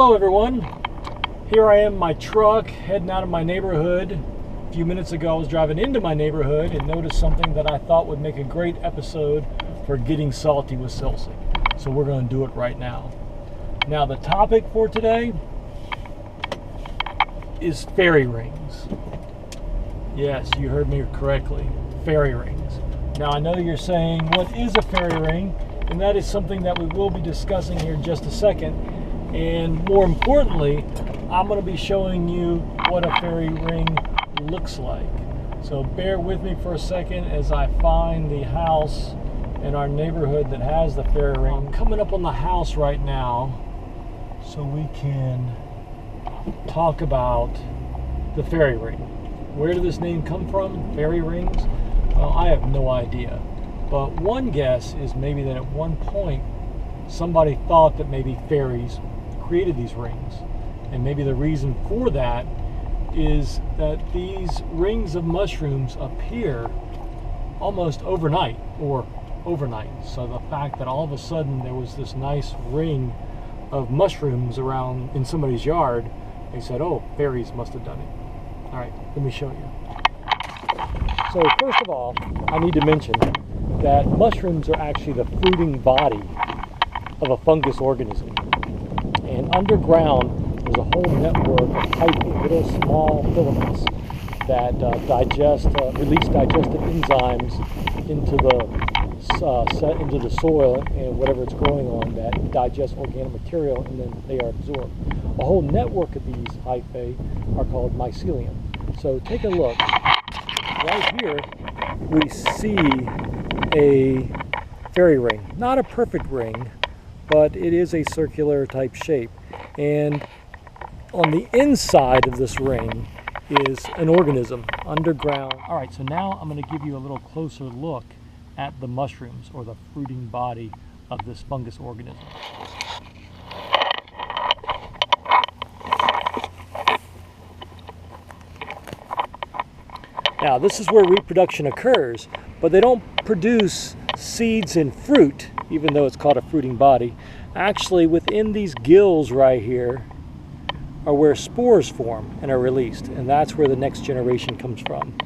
Hello everyone, here I am in my truck heading out of my neighborhood. A few minutes ago I was driving into my neighborhood and noticed something that I thought would make a great episode for Getting Salty with Cilsick. So we're going to do it right now. Now the topic for today is fairy rings. Yes, you heard me correctly, fairy rings. Now I know you're saying, what is a fairy ring? And that is something that we will be discussing here in just a second. And more importantly, I'm going to be showing you what a fairy ring looks like. So bear with me for a second as I find the house in our neighborhood that has the fairy ring. I'm coming up on the house right now so we can talk about the fairy ring. Where did this name come from? Fairy rings? Well, I have no idea. But one guess is maybe that at one point somebody thought that maybe fairies created these rings. And maybe the reason for that is that these rings of mushrooms appear almost overnight. So the fact that all of a sudden there was this nice ring of mushrooms around in somebody's yard, they said, oh, fairies must have done it. All right, let me show you. So first of all, I need to mention that mushrooms are actually the fruiting body of a fungus organism. And underground, there's a whole network of hyphae, little small filaments that release digestive enzymes into the soil and whatever it's growing on that digest organic material, and then they are absorbed. A whole network of these hyphae are called mycelium. So take a look. Right here, we see a fairy ring. Not a perfect ring, but it is a circular type shape. And on the inside of this ring is an organism underground. All right, so now I'm going to give you a little closer look at the mushrooms, or the fruiting body of this fungus organism. Now, this is where reproduction occurs, but they don't produce seeds and fruit, even though it's called a fruiting body. Actually, within these gills right here are where spores form and are released, and that's where the next generation comes from.